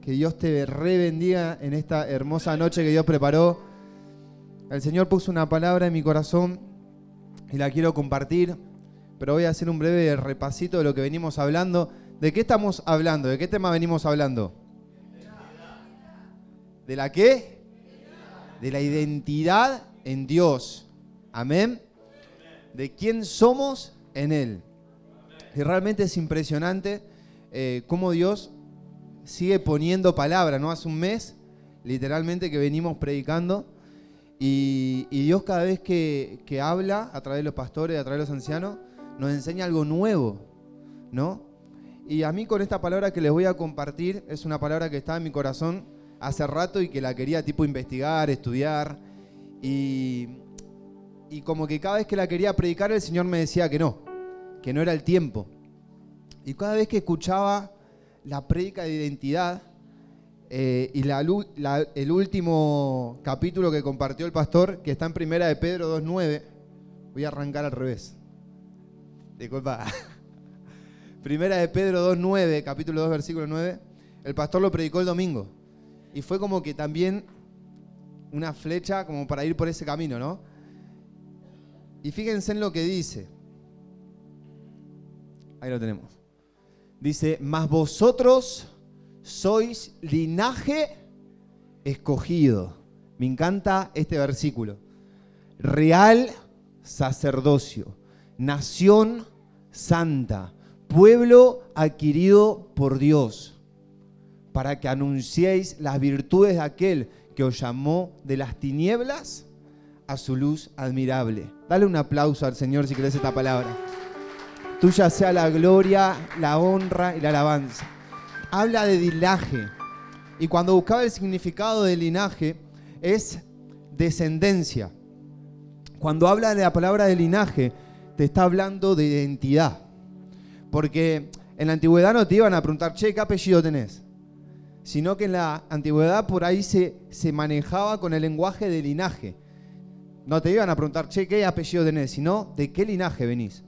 Que Dios te bendiga en esta hermosa noche que Dios preparó. El Señor puso una palabra en mi corazón y la quiero compartir, pero voy a hacer un breve repasito de lo que venimos hablando. ¿De qué estamos hablando? ¿De qué tema venimos hablando? ¿De la qué? De la identidad en Dios. Amén. De quién somos en Él. Y realmente es impresionante cómo Dios sigue poniendo palabra, ¿no? Hace un mes, literalmente, que venimos predicando y Dios cada vez que habla a través de los pastores, a través de los ancianos, nos enseña algo nuevo, ¿no? Y a mí con esta palabra que les voy a compartir, es una palabra que estaba en mi corazón hace rato y que la quería tipo investigar, estudiar y como que cada vez que la quería predicar el Señor me decía que no era el tiempo. Y cada vez que escuchaba la prédica de identidad y el último capítulo que compartió el pastor, que está en Primera de Pedro 2:9, voy a arrancar al revés. Disculpa. Primera de Pedro 2:9, capítulo 2, versículo 9, el pastor lo predicó el domingo. Y fue como que también una flecha como para ir por ese camino, ¿no? Y fíjense en lo que dice. Ahí lo tenemos. Dice, mas vosotros sois linaje escogido. Me encanta este versículo. Real sacerdocio, nación santa, pueblo adquirido por Dios, para que anunciéis las virtudes de aquel que os llamó de las tinieblas a su luz admirable. Dale un aplauso al Señor si crees esta palabra. Tuya sea la gloria, la honra y la alabanza. Habla de linaje. Y cuando buscaba el significado de linaje, es descendencia. Cuando habla de la palabra de linaje, te está hablando de identidad. Porque en la antigüedad no te iban a preguntar, che, ¿qué apellido tenés? Sino que en la antigüedad por ahí se manejaba con el lenguaje de linaje. No te iban a preguntar, che, ¿qué apellido tenés? Sino, ¿de qué linaje venís?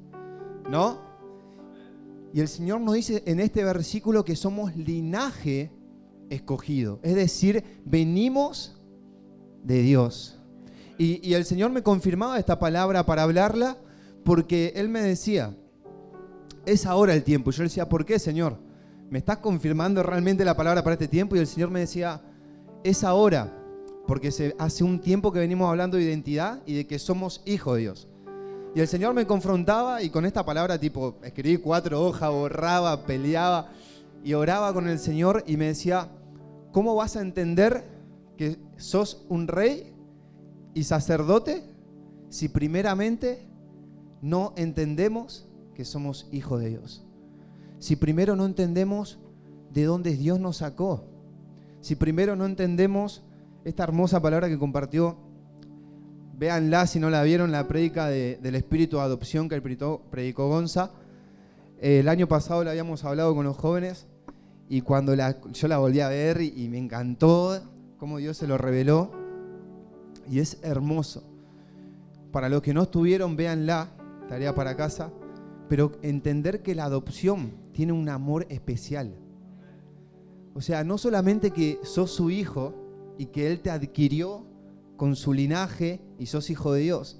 ¿No? Y el Señor nos dice en este versículo que somos linaje escogido. Es decir, venimos de Dios. Y el Señor me confirmaba esta palabra para hablarla porque Él me decía, es ahora el tiempo. Y yo le decía, ¿por qué, Señor? ¿Me estás confirmando realmente la palabra para este tiempo? Y el Señor me decía, es ahora. Porque hace un tiempo que venimos hablando de identidad y de que somos hijos de Dios. Y el Señor me confrontaba y con esta palabra tipo, escribí 4 hojas, borraba, peleaba y oraba con el Señor y me decía, ¿cómo vas a entender que sos un rey y sacerdote si primeramente no entendemos que somos hijos de Dios? Si primero no entendemos de dónde Dios nos sacó. Si primero no entendemos esta hermosa palabra que compartió. Véanla si no la vieron, la prédica del espíritu de adopción que predicó Gonza. El año pasado la habíamos hablado con los jóvenes y cuando yo la volví a ver y me encantó cómo Dios se lo reveló. Y es hermoso. Para los que no estuvieron, véanla, tarea para casa. Pero entender que la adopción tiene un amor especial. O sea, no solamente que sos su hijo y que Él te adquirió con su linaje y sos hijo de Dios,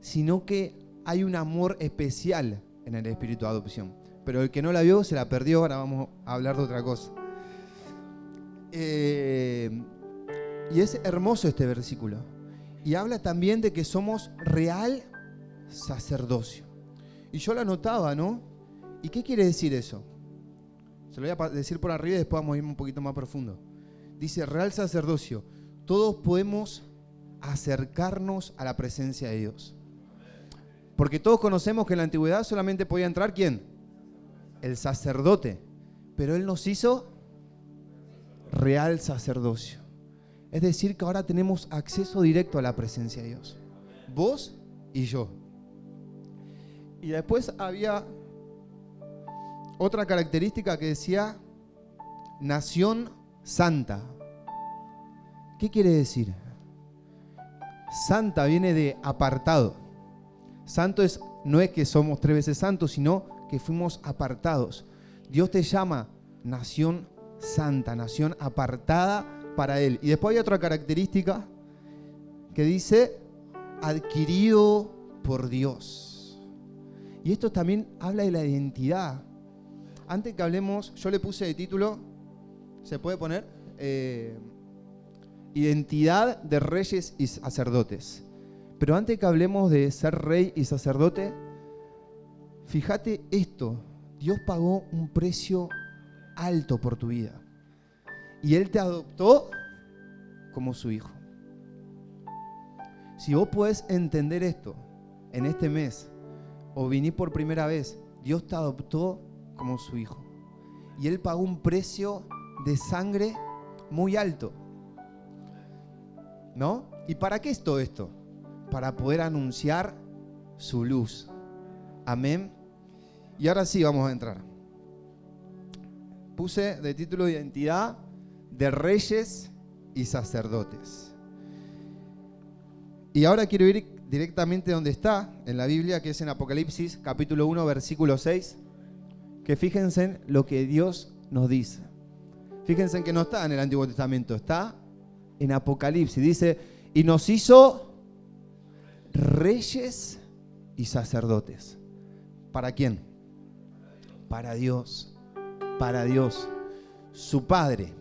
sino que hay un amor especial en el espíritu de adopción. Pero el que no la vio se la perdió, ahora vamos a hablar de otra cosa. Y es hermoso este versículo. Y habla también de que somos real sacerdocio. Y yo lo anotaba, ¿no? ¿Y qué quiere decir eso? Se lo voy a decir por arriba y después vamos a ir un poquito más profundo. Dice real sacerdocio. Todos podemos acercarnos a la presencia de Dios. Porque todos conocemos que en la antigüedad solamente podía entrar ¿quién? El sacerdote. Pero Él nos hizo real sacerdocio. Es decir, que ahora tenemos acceso directo a la presencia de Dios. Vos y yo. Y después había otra característica que decía nación santa. ¿Qué quiere decir? Santa viene de apartado. Santo no es que somos 3 veces santos, sino que fuimos apartados. Dios te llama nación santa, nación apartada para Él. Y después hay otra característica que dice, adquirido por Dios. Y esto también habla de la identidad. Antes que hablemos, yo le puse de título, ¿se puede poner? Identidad de reyes y sacerdotes. Pero antes que hablemos de ser rey y sacerdote, fíjate esto, Dios pagó un precio alto por tu vida. Y Él te adoptó como su hijo. Si vos podés entender esto en este mes, o vinís por primera vez, Dios te adoptó como su hijo. Y Él pagó un precio de sangre muy alto. ¿No? ¿Y para qué es todo esto? Para poder anunciar su luz. Amén. Y ahora sí vamos a entrar. Puse de título identidad de reyes y sacerdotes. Y ahora quiero ir directamente donde está en la Biblia, que es en Apocalipsis, capítulo 1, versículo 6. Que fíjense en lo que Dios nos dice. Fíjense en que no está en el Antiguo Testamento, está en Apocalipsis. Dice, y nos hizo reyes y sacerdotes. ¿Para quién? Para Dios. Para Dios, su Padre.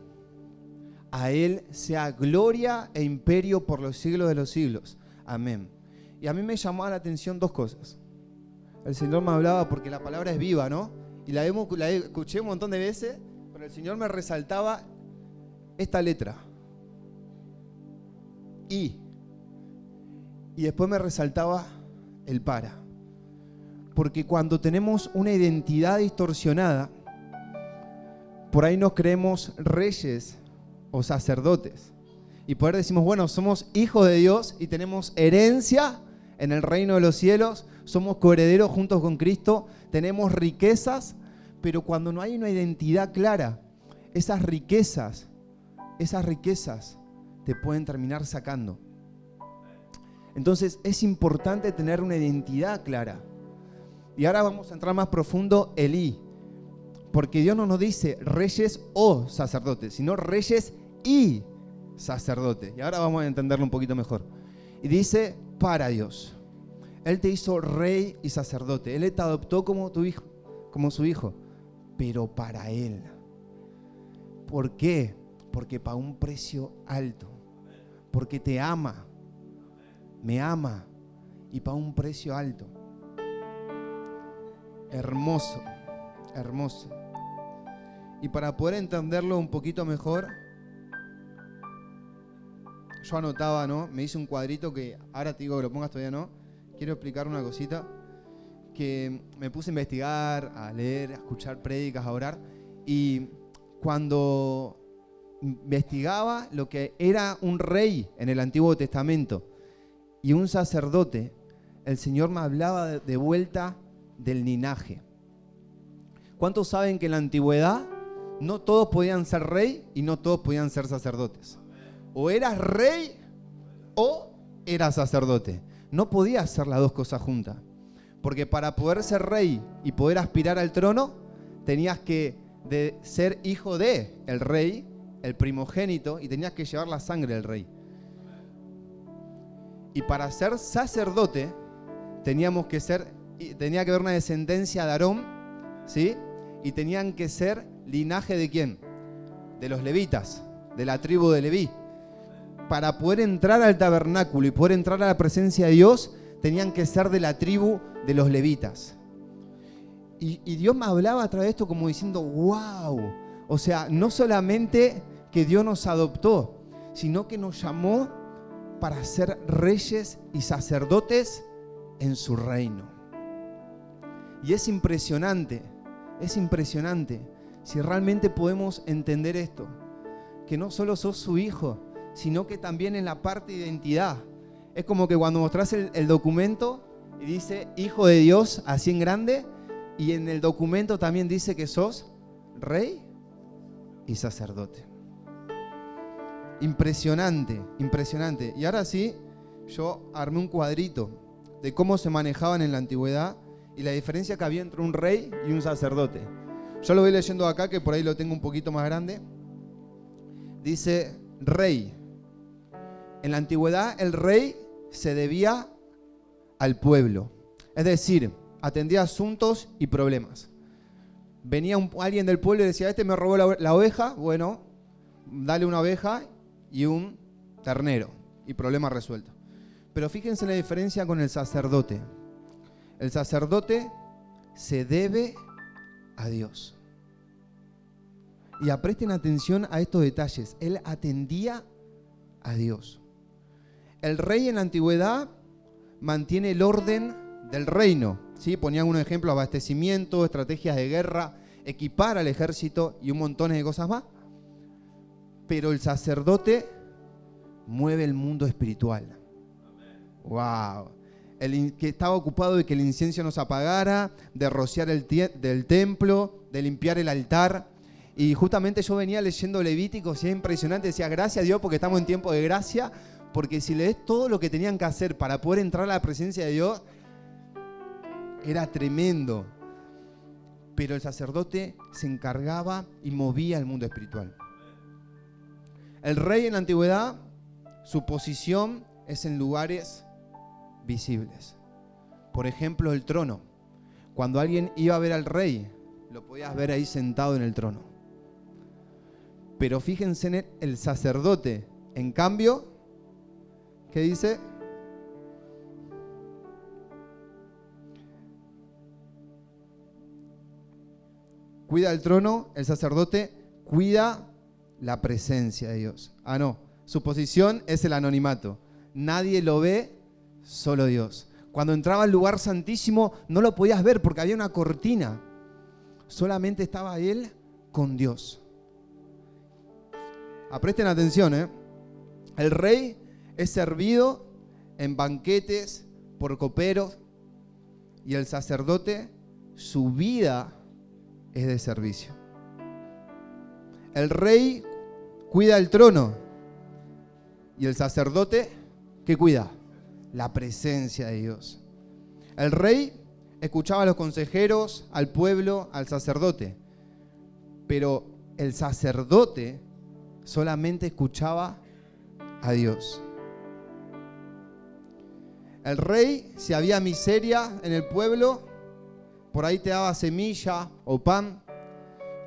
A Él sea gloria e imperio por los siglos de los siglos. Amén. Y a mí me llamó la atención dos cosas. El Señor me hablaba porque la palabra es viva, ¿no? Y la escuché un montón de veces, pero el Señor me resaltaba esta letra. Y después me resaltaba el para. Porque cuando tenemos una identidad distorsionada, por ahí nos creemos reyes o sacerdotes. Y por ahí decimos, bueno, somos hijos de Dios y tenemos herencia en el reino de los cielos, somos coherederos juntos con Cristo, tenemos riquezas, pero cuando no hay una identidad clara, esas riquezas te pueden terminar sacando. Entonces es importante tener una identidad clara. Y ahora vamos a entrar más profundo, Elí. Porque Dios no nos dice reyes o sacerdotes, sino reyes y sacerdotes. Y ahora vamos a entenderlo un poquito mejor. Y dice, para Dios. Él te hizo rey y sacerdote. Él te adoptó como tu hijo, como su hijo. Pero para Él. ¿Por qué? Porque pagó un precio alto. Porque te ama. Me ama. Y pagó un precio alto. Hermoso. Hermoso. Y para poder entenderlo un poquito mejor, yo anotaba, ¿no? Me hice un cuadrito que ahora te digo que lo pongas, todavía no. Quiero explicar una cosita. Que me puse a investigar, a leer, a escuchar prédicas, a orar. Y cuando investigaba lo que era un rey en el Antiguo Testamento y un sacerdote, el Señor me hablaba de vuelta del linaje. ¿Cuántos saben que en la antigüedad no todos podían ser rey y no todos podían ser sacerdotes? O eras rey o eras sacerdote. No podías hacer las dos cosas juntas. Porque para poder ser rey y poder aspirar al trono, tenías que ser hijo de el rey, el primogénito, y tenías que llevar la sangre del rey. Y para ser sacerdote, tenía que haber una descendencia de Aarón, ¿sí? Y tenían que ser linaje de ¿quién? De los levitas, de la tribu de Leví. Para poder entrar al tabernáculo y poder entrar a la presencia de Dios, tenían que ser de la tribu de los levitas. Y Dios me hablaba a través de esto como diciendo, wow. O sea, no solamente que Dios nos adoptó, sino que nos llamó para ser reyes y sacerdotes en su reino. Y es impresionante si realmente podemos entender esto, que no solo sos su hijo, sino que también en la parte de identidad. Es como que cuando mostrás el documento y dice hijo de Dios así en grande, y en el documento también dice que sos rey y sacerdote. Impresionante, impresionante. Y ahora sí, yo armé un cuadrito de cómo se manejaban en la antigüedad y la diferencia que había entre un rey y un sacerdote. Yo lo voy leyendo acá, que por ahí lo tengo un poquito más grande. Dice rey. En la antigüedad el rey se debía al pueblo. Es decir, atendía asuntos y problemas. Venía alguien del pueblo y decía, este me robó la oveja. Bueno, dale una oveja y un ternero. Y problema resuelto. Pero fíjense la diferencia con el sacerdote. El sacerdote se debe a Dios. Y presten atención a estos detalles. Él atendía a Dios. El rey en la antigüedad mantiene el orden del reino. ¿Sí? Ponían un ejemplo, abastecimiento, estrategias de guerra, equipar al ejército y un montón de cosas más. Pero el sacerdote mueve el mundo espiritual. ¡Wow! El que estaba ocupado de que el incienso no se apagara, de rociar del templo, de limpiar el altar. Y justamente yo venía leyendo Levíticos y es impresionante. Decía, gracias a Dios porque estamos en tiempo de gracia. Porque si lees todo lo que tenían que hacer para poder entrar a la presencia de Dios, era tremendo. Pero el sacerdote se encargaba y movía el mundo espiritual. El rey en la antigüedad, su posición es en lugares visibles. Por ejemplo, el trono. Cuando alguien iba a ver al rey, lo podías ver ahí sentado en el trono. Pero fíjense en el sacerdote. En cambio, ¿qué dice? Cuida el trono, el sacerdote cuida la presencia de Dios. No, su posición es el anonimato. Nadie lo ve, solo Dios. Cuando entraba al lugar santísimo no lo podías ver porque había una cortina. Solamente estaba él con Dios. Presten atención, El rey es servido en banquetes por coperos y el sacerdote, su vida es de servicio. El rey cuida el trono y el sacerdote, ¿qué cuida? La presencia de Dios. El rey escuchaba a los consejeros, al pueblo, al sacerdote, pero el sacerdote solamente escuchaba a Dios. El rey, si había miseria en el pueblo, por ahí te daba semilla o pan,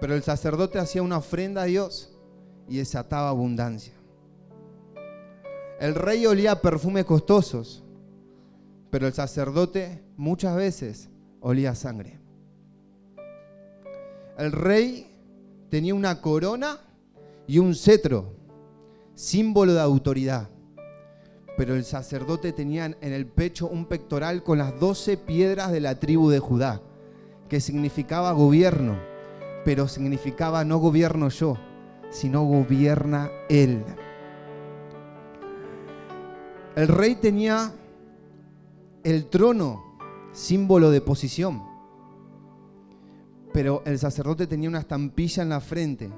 pero el sacerdote hacía una ofrenda a Dios y desataba abundancia. El rey olía perfumes costosos, pero el sacerdote muchas veces olía sangre. El rey tenía una corona y un cetro, símbolo de autoridad. Pero el sacerdote tenía en el pecho un pectoral con las 12 piedras de la tribu de Judá, que significaba gobierno, pero significaba no gobierno yo, sino gobierna Él. El rey tenía el trono, símbolo de posición, pero el sacerdote tenía una estampilla en la frente,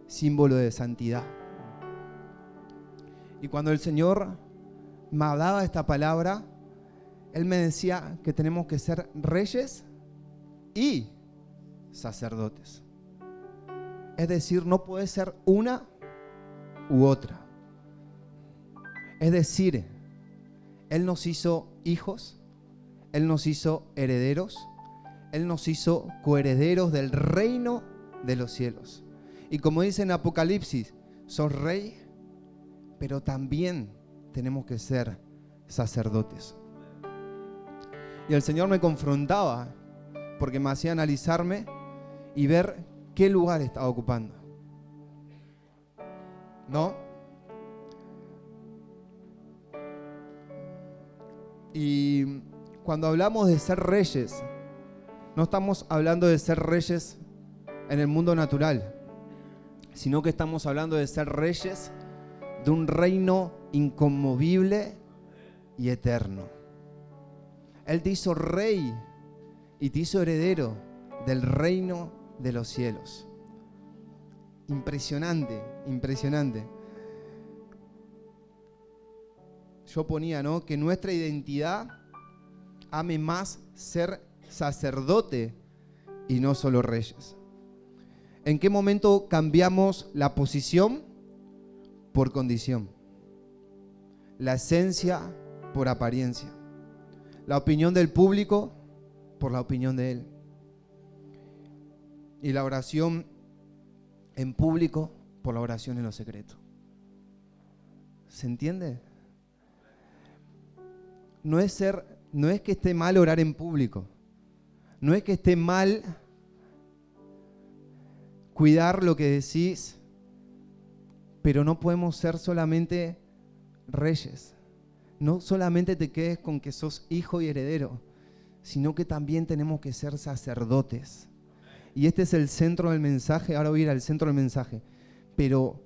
símbolo de santidad. Y cuando el Señor me daba esta palabra, Él me decía que tenemos que ser reyes y sacerdotes. Es decir, no puede ser una u otra. Es decir, Él nos hizo hijos, Él nos hizo herederos, Él nos hizo coherederos del reino de los cielos. Y como dice en Apocalipsis, sos rey, pero también tenemos que ser sacerdotes. Y el Señor me confrontaba porque me hacía analizarme y ver qué lugar estaba ocupando. ¿No? Y cuando hablamos de ser reyes, no estamos hablando de ser reyes en el mundo natural, sino que estamos hablando de ser reyes de un reino inconmovible y eterno. Él te hizo rey y te hizo heredero del reino de los cielos. Impresionante, impresionante. Yo ponía, ¿no?, que nuestra identidad ame más ser sacerdote y no solo reyes. ¿En qué momento cambiamos la posición por condición? La esencia por apariencia. La opinión del público por la opinión de él. Y la oración en público por la oración en lo secreto. ¿Se entiende? No es que esté mal orar en público. No es que esté mal cuidar lo que decís, pero no podemos ser solamente reyes. No solamente te quedes con que sos hijo y heredero, sino que también tenemos que ser sacerdotes. Y este es el centro del mensaje. Ahora voy a ir al centro del mensaje. Pero,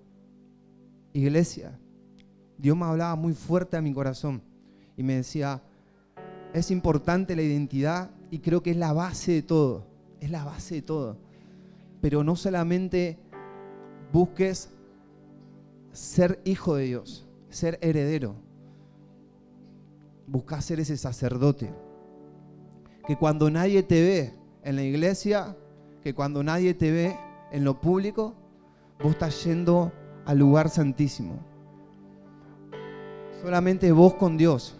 iglesia, Dios me hablaba muy fuerte a mi corazón y me decía, es importante la identidad y creo que es la base de todo. Es la base de todo. Pero no solamente busques ser hijo de Dios, ser heredero. Busca ser ese sacerdote. Que cuando nadie te ve en la iglesia, que cuando nadie te ve en lo público, vos estás yendo al lugar santísimo. Solamente vos con Dios.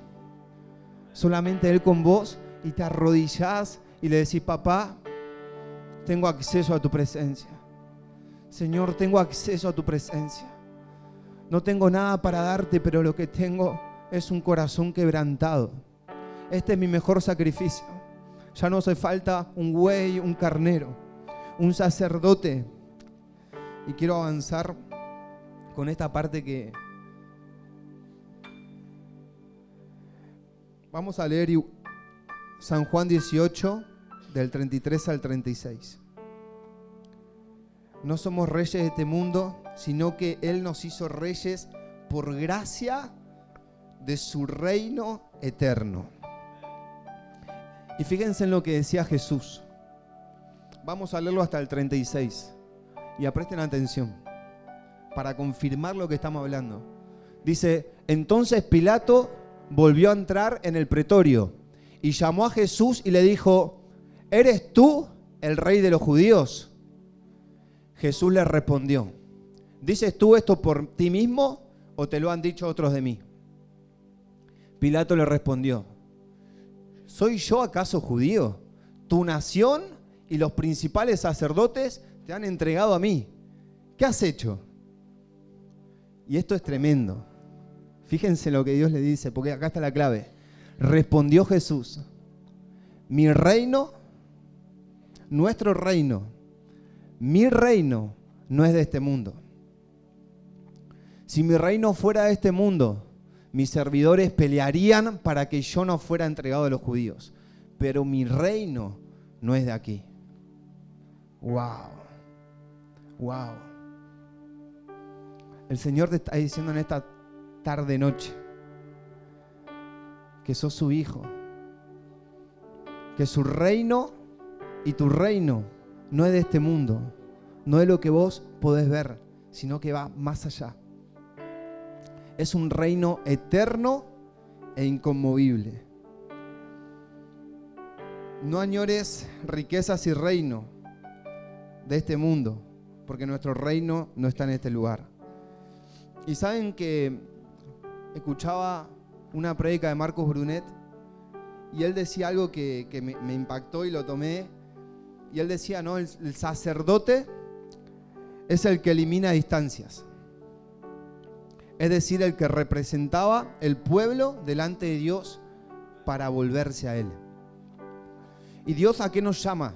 Solamente Él con vos, y te arrodillás y le decís, papá, tengo acceso a tu presencia. Señor, tengo acceso a tu presencia. No tengo nada para darte, pero lo que tengo es un corazón quebrantado. Este es mi mejor sacrificio. Ya no hace falta un buey, un carnero, un sacerdote. Y quiero avanzar con esta parte que vamos a leer San Juan 18, del 33 al 36. No somos reyes de este mundo, sino que Él nos hizo reyes por gracia de su reino eterno. Y fíjense en lo que decía Jesús. Vamos a leerlo hasta el 36. Y presten atención para confirmar lo que estamos hablando. Dice, entonces Pilato volvió a entrar en el pretorio y llamó a Jesús y le dijo, ¿eres tú el rey de los judíos? Jesús le respondió, ¿dices tú esto por ti mismo o te lo han dicho otros de mí? Pilato le respondió, ¿soy yo acaso judío? Tu nación y los principales sacerdotes te han entregado a mí. ¿Qué has hecho? Y esto es tremendo. Fíjense lo que Dios le dice, porque acá está la clave. Respondió Jesús, mi reino, nuestro reino, mi reino no es de este mundo. Si mi reino fuera de este mundo, mis servidores pelearían para que yo no fuera entregado a los judíos. Pero mi reino no es de aquí. ¡Wow! ¡Wow! El Señor te está diciendo en esta tarde-noche que sos su hijo. Que su reino y tu reino no es de este mundo. No es lo que vos podés ver, sino que va más allá. Es un reino eterno e inconmovible. No añores riquezas y reino de este mundo, porque nuestro reino no está en este lugar. Y saben que escuchaba una prédica de Marcos Brunet y él decía algo que me impactó y lo tomé. Y él decía, no, el sacerdote es el que elimina distancias. Es decir, el que representaba el pueblo delante de Dios para volverse a Él. ¿Y Dios a qué nos llama?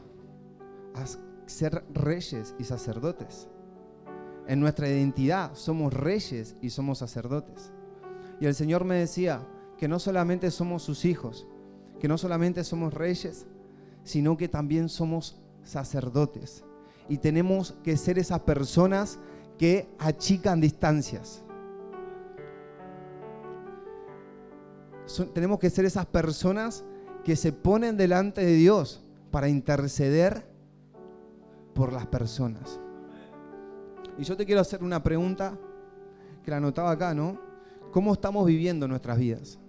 A ser reyes y sacerdotes. En nuestra identidad somos reyes y somos sacerdotes. Y el Señor me decía que no solamente somos sus hijos, que no solamente somos reyes, sino que también somos sacerdotes. Y tenemos que ser esas personas que achican distancias. Tenemos que ser esas personas que se ponen delante de Dios para interceder por las personas. Y yo te quiero hacer una pregunta que la anotaba acá, ¿no? ¿Cómo estamos viviendo nuestras vidas?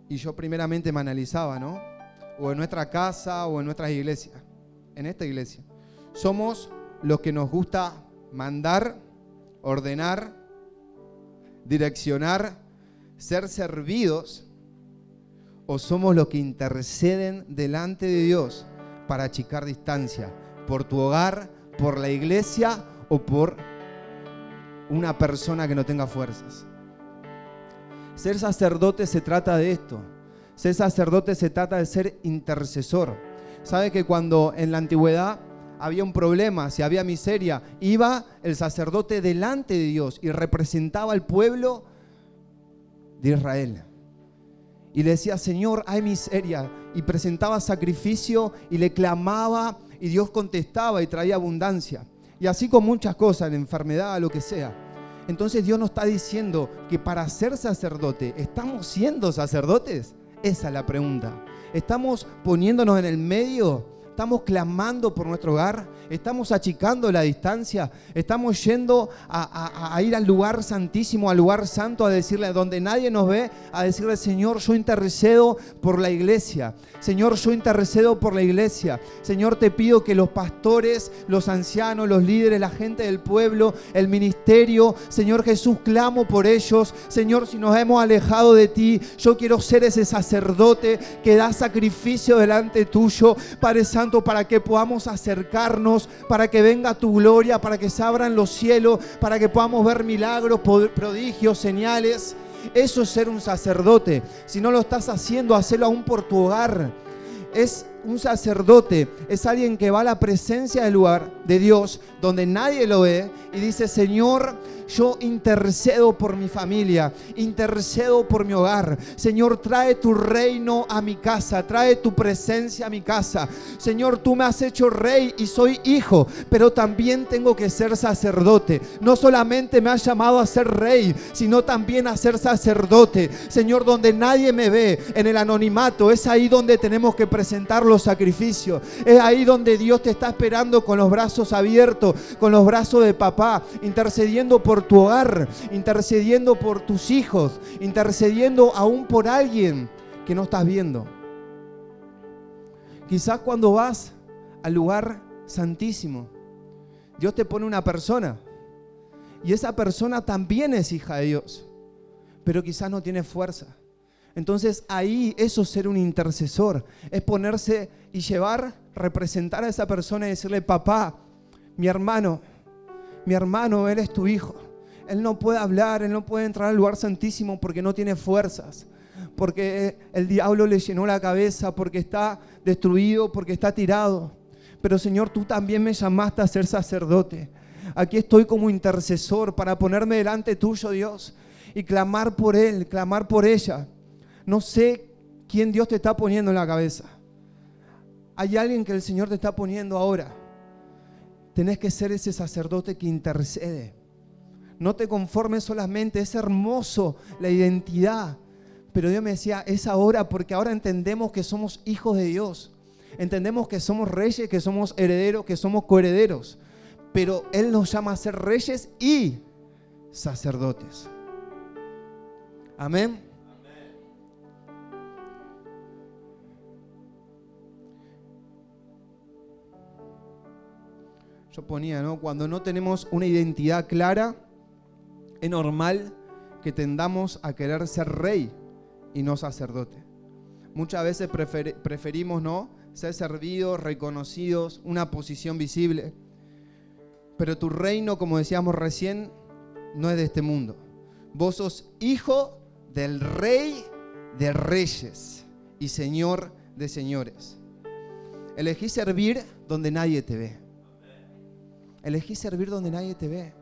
Y yo primeramente me analizaba, ¿no? O en nuestra casa o en nuestras iglesias. En esta iglesia. Somos los que nos gusta mandar, ordenar, direccionar, ser servidos, o somos los que interceden delante de Dios para achicar distancia por tu hogar, por la iglesia o por una persona que no tenga fuerzas. Ser sacerdote se trata de esto. Ser sacerdote se trata de ser intercesor. ¿Sabe que cuando en la antigüedad había un problema, si había miseria, iba el sacerdote delante de Dios y representaba al pueblo de Israel? Y le decía, Señor, hay miseria. Y presentaba sacrificio y le clamaba y Dios contestaba y traía abundancia. Y así con muchas cosas, en enfermedad, lo que sea. Entonces Dios nos está diciendo que para ser sacerdote, ¿estamos siendo sacerdotes? Esa es la pregunta. ¿Estamos poniéndonos en el medio? ¿Estamos clamando por nuestro hogar? ¿Estamos achicando la distancia? ¿Estamos yendo a ir al lugar santísimo, al lugar santo, a decirle, donde nadie nos ve, a decirle, Señor, yo intercedo por la iglesia? Señor, yo intercedo por la iglesia. Señor, te pido que los pastores, los ancianos, los líderes, la gente del pueblo, el ministerio, Señor Jesús, clamo por ellos. Señor, si nos hemos alejado de ti, yo quiero ser ese sacerdote que da sacrificio delante tuyo, Padre Santo, para que podamos acercarnos, para que venga tu gloria, para que se abran los cielos, para que podamos ver milagros, prodigios, señales. Eso es ser un sacerdote. Si no lo estás haciendo, hacelo aún por tu hogar. Es un sacerdote, es alguien que va a la presencia del lugar de Dios, donde nadie lo ve, y dice, Señor, yo intercedo por mi familia, intercedo por mi hogar. Señor, trae tu reino a mi casa, trae tu presencia a mi casa. Señor, tú me has hecho rey y soy hijo, pero también tengo que ser sacerdote. No solamente me has llamado a ser rey, sino también a ser sacerdote. Señor, donde nadie me ve, en el anonimato, es ahí donde tenemos que presentar los sacrificios. Es ahí donde Dios te está esperando con los brazos abiertos, con los brazos de papá, intercediendo por tu hogar, intercediendo por tus hijos, intercediendo aún por alguien que no estás viendo. Quizás cuando vas al lugar santísimo, Dios te pone una persona y esa persona también es hija de Dios, pero quizás no tiene fuerza. Entonces ahí eso es ser un intercesor, es ponerse y llevar, representar a esa persona y decirle, papá, mi hermano, él es tu hijo. Él no puede hablar, él no puede entrar al lugar santísimo porque no tiene fuerzas, porque el diablo le llenó la cabeza, porque está destruido, porque está tirado. Pero Señor, tú también me llamaste a ser sacerdote. Aquí estoy como intercesor para ponerme delante tuyo, Dios, y clamar por él, clamar por ella. No sé quién Dios te está poniendo en la cabeza. Hay alguien que el Señor te está poniendo ahora. Tenés que ser ese sacerdote que intercede. No te conformes solamente, es hermoso la identidad. Pero Dios me decía, es ahora, porque ahora entendemos que somos hijos de Dios. Entendemos que somos reyes, que somos herederos, que somos coherederos. Pero Él nos llama a ser reyes y sacerdotes. Amén. Yo ponía, ¿no? Cuando no tenemos una identidad clara, es normal que tendamos a querer ser rey y no sacerdote. Muchas veces preferimos, ¿no?, ser servidos, reconocidos, una posición visible. Pero tu reino, como decíamos recién, no es de este mundo. Vos sos hijo del Rey de Reyes y Señor de Señores. Elegí servir donde nadie te ve. Elegí servir donde nadie te ve.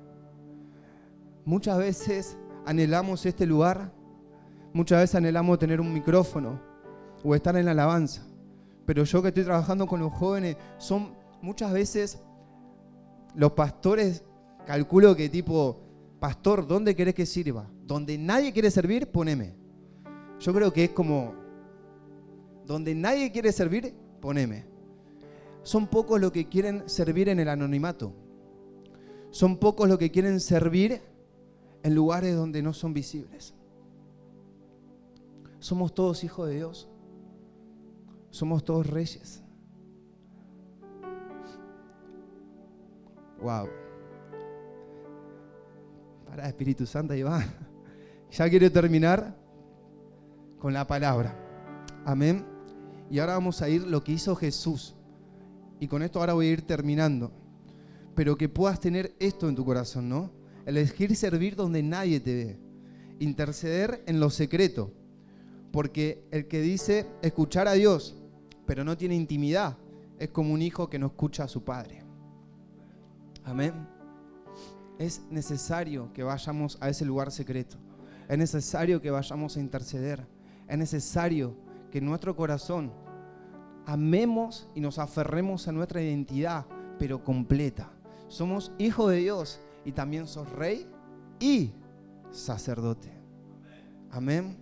Muchas veces anhelamos este lugar, muchas veces anhelamos tener un micrófono o estar en la alabanza. Pero yo que estoy trabajando con los jóvenes, son muchas veces los pastores, calculo que tipo, pastor, ¿dónde querés que sirva? Donde nadie quiere servir, poneme. Yo creo que es como, donde nadie quiere servir, poneme. Son pocos los que quieren servir en el anonimato. Son pocos los que quieren servir en lugares donde no son visibles. Somos todos hijos de Dios. Somos todos reyes. Wow. Para Espíritu Santo, ahí va. Ya quiero terminar con la palabra. Amén. Y ahora vamos a ir lo que hizo Jesús. Y con esto ahora voy a ir terminando. Pero que puedas tener esto en tu corazón, ¿no? Elegir servir donde nadie te ve. Interceder en lo secreto. Porque el que dice escuchar a Dios, pero no tiene intimidad, es como un hijo que no escucha a su padre. Amén. Es necesario que vayamos a ese lugar secreto. Es necesario que vayamos a interceder. Es necesario que en nuestro corazón amemos y nos aferremos a nuestra identidad, pero completa. Somos hijos de Dios y también sos rey y sacerdote. Amén.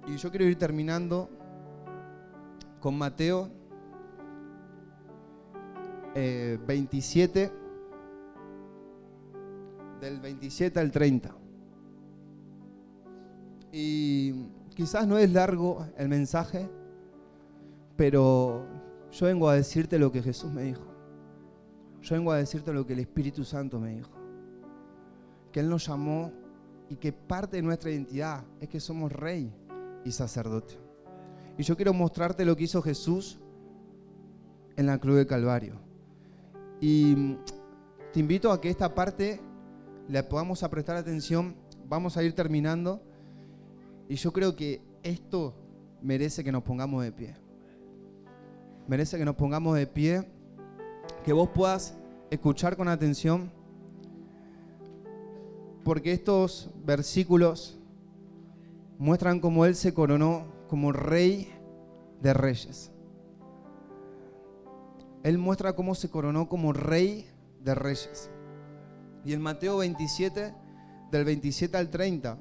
Y yo quiero ir terminando con Mateo 27, del 27 al 30. Y quizás no es largo el mensaje, pero yo vengo a decirte lo que Jesús me dijo. Yo vengo a decirte lo que el Espíritu Santo me dijo. Que Él nos llamó y que parte de nuestra identidad es que somos rey y sacerdote. Y yo quiero mostrarte lo que hizo Jesús en la cruz de Calvario. Y te invito a que esta parte le podamos prestar atención. Vamos a ir terminando. Y yo creo que esto merece que nos pongamos de pie. Merece que nos pongamos de pie. Que vos puedas escuchar con atención. Porque estos versículos muestran cómo Él se coronó como Rey de Reyes. Él muestra cómo se coronó como Rey de Reyes. Y en Mateo 27, del 27 al 30,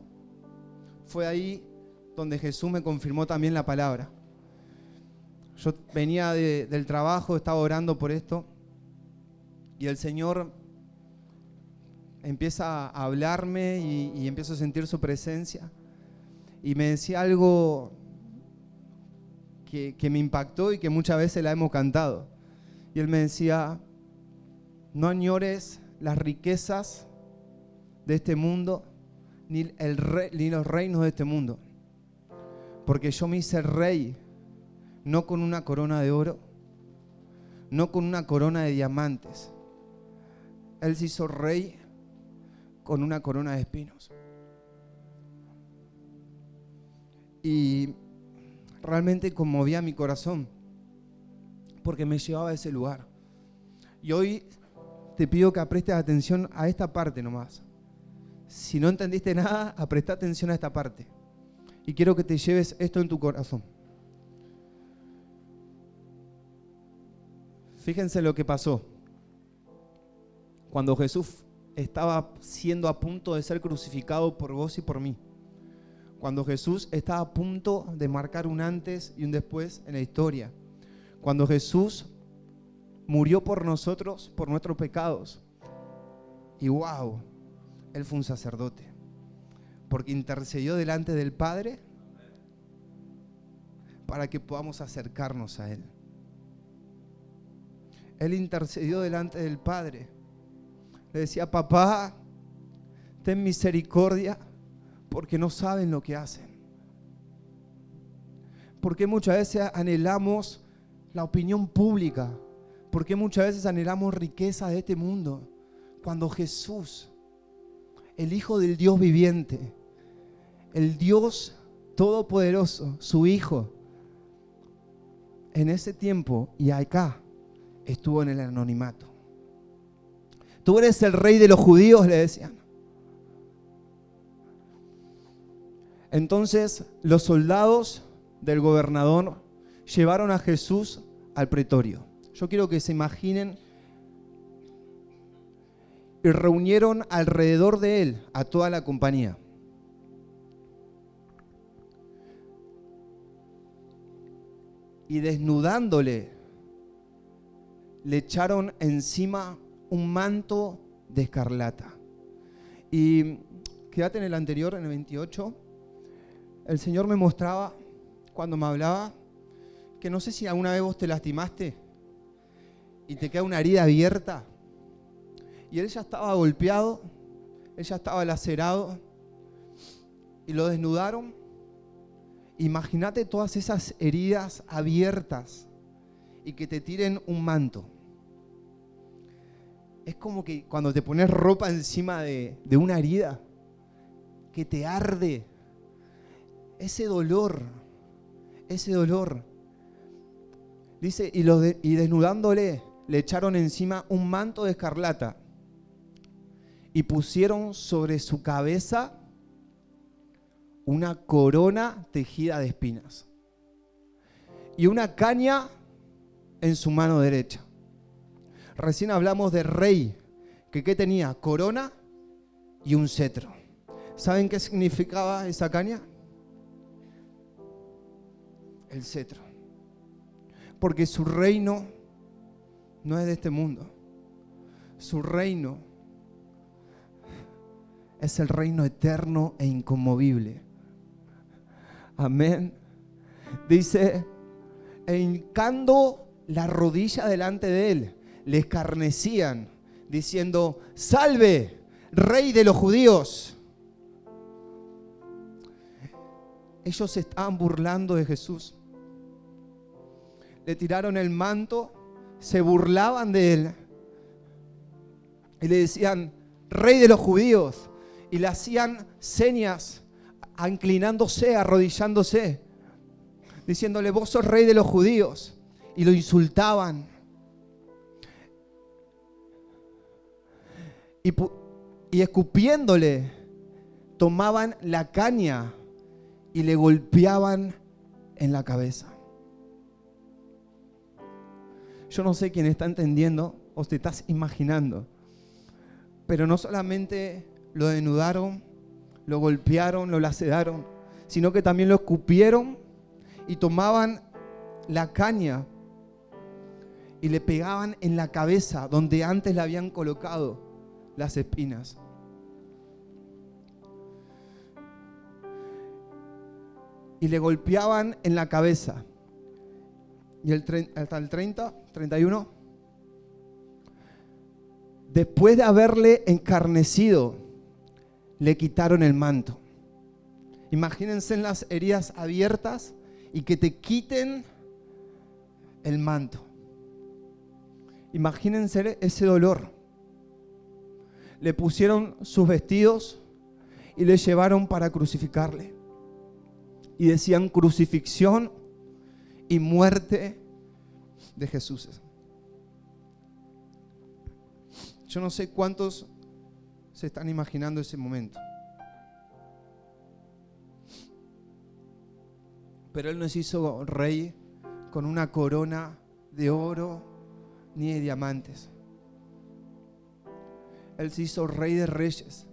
fue ahí donde Jesús me confirmó también la palabra. Yo venía del trabajo, estaba orando por esto, y el Señor empieza a hablarme y empiezo a sentir su presencia. Y me decía algo que me impactó y que muchas veces la hemos cantado. Y Él me decía, no añores las riquezas de este mundo, ni los reinos de este mundo. Porque yo me hice rey, no con una corona de oro, no con una corona de diamantes. Él se hizo rey con una corona de espinos. Y realmente conmovía mi corazón, porque me llevaba a ese lugar. Y hoy te pido que prestes atención a esta parte nomás. Si no entendiste nada, presta atención a esta parte. Y quiero que te lleves esto en tu corazón. Fíjense lo que pasó. Cuando Jesús estaba siendo a punto de ser crucificado por vos y por mí. Cuando Jesús estaba a punto de marcar un antes y un después en la historia. Cuando Jesús murió por nosotros, por nuestros pecados. Y wow, Él fue un sacerdote. Porque intercedió delante del Padre para que podamos acercarnos a Él. Él intercedió delante del Padre. Le decía, papá, ten misericordia porque no saben lo que hacen. Porque muchas veces anhelamos la opinión pública. Porque muchas veces anhelamos riqueza de este mundo. Cuando Jesús, el Hijo del Dios viviente, el Dios todopoderoso, su Hijo, en ese tiempo y acá estuvo en el anonimato. Tú eres el rey de los judíos, le decían. Entonces los soldados del gobernador llevaron a Jesús al pretorio. Yo quiero que se imaginen y reunieron alrededor de él a toda la compañía. Y desnudándole, le echaron encima un manto de escarlata. Y quédate en el anterior, en el 28. El Señor me mostraba, cuando me hablaba, que no sé si alguna vez vos te lastimaste y te queda una herida abierta Y él ya estaba golpeado, él ya estaba lacerado y lo desnudaron. Imagínate todas esas heridas abiertas y que te tiren un manto. Es como que cuando te pones ropa encima de una herida que te arde, ese dolor. Dice, y desnudándole, le echaron encima un manto de escarlata y pusieron sobre su cabeza una corona tejida de espinas y una caña en su mano derecha. Recién hablamos de rey, que ¿qué tenía? Corona y un cetro. ¿Saben qué significaba esa caña? El cetro. Porque su reino no es de este mundo. Su reino es el reino eterno e inconmovible. Amén. Dice, e hincando la rodilla delante de él, le escarnecían, diciendo, salve, rey de los judíos. Ellos se estaban burlando de Jesús. Le tiraron el manto, se burlaban de él y le decían, rey de los judíos, y le hacían señas, inclinándose, arrodillándose, diciéndole, vos sos rey de los judíos, y lo insultaban. Y escupiéndole, tomaban la caña y le golpeaban en la cabeza. Yo no sé quién está entendiendo o te estás imaginando, pero no solamente lo desnudaron, lo golpearon, lo laceraron, sino que también lo escupieron y tomaban la caña y le pegaban en la cabeza donde antes le habían colocado las espinas. Y le golpeaban en la cabeza. Y hasta el 30, 31. Después de haberle encarnecido, le quitaron el manto. Imagínense en las heridas abiertas y que te quiten el manto. Imagínense ese dolor. Le pusieron sus vestidos y le llevaron para crucificarle. Y decían crucifixión y muerte de Jesús. Yo no sé cuántos se están imaginando ese momento. Pero Él no se hizo rey con una corona de oro ni de diamantes. Él se hizo rey de reyes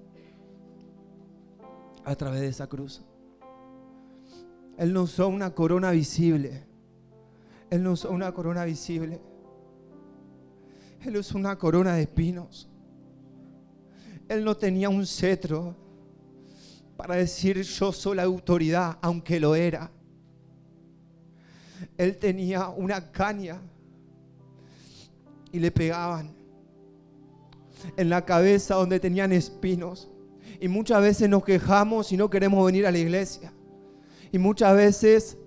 a través de esa cruz. Él no usó una corona visible. Él no usó una corona visible. Él usó una corona de espinos. Él no tenía un cetro para decir yo soy la autoridad, aunque lo era. Él tenía una caña y le pegaban en la cabeza donde tenían espinos. Y muchas veces nos quejamos y no queremos venir a la iglesia. Y muchas veces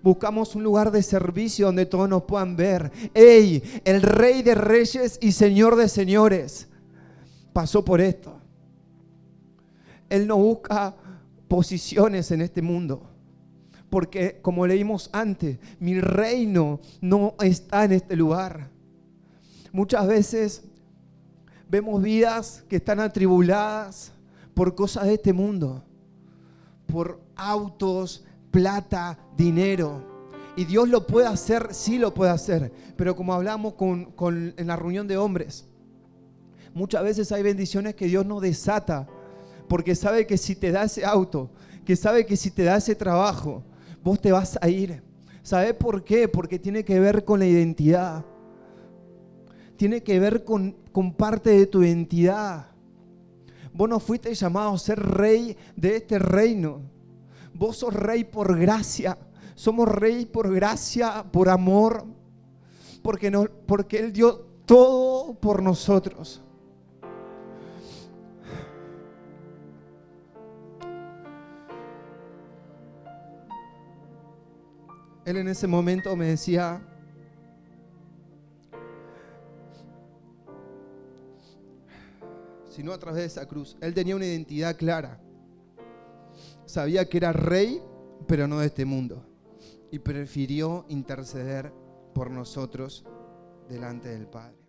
buscamos un lugar de servicio donde todos nos puedan ver. ¡Ey! El Rey de Reyes y Señor de Señores pasó por esto. Él no busca posiciones en este mundo. Porque, como leímos antes, mi reino no está en este lugar. Muchas veces vemos vidas que están atribuladas por cosas de este mundo. Por autos, plata, dinero. Y Dios lo puede hacer, sí lo puede hacer. Pero como hablamos en la reunión de hombres, muchas veces hay bendiciones que Dios no desata. Porque sabe que si te da ese auto, que sabe que si te da ese trabajo, vos te vas a ir. ¿Sabe por qué? Porque tiene que ver con la identidad. Tiene que ver con parte de tu identidad. Vos no fuiste llamado a ser rey de este reino. Vos sos rey por gracia. Somos rey por gracia, por amor. Porque Él dio todo por nosotros. Él en ese momento me decía, sino a través de esa cruz. Él tenía una identidad clara. Sabía que era rey, pero no de este mundo. Y prefirió interceder por nosotros delante del Padre.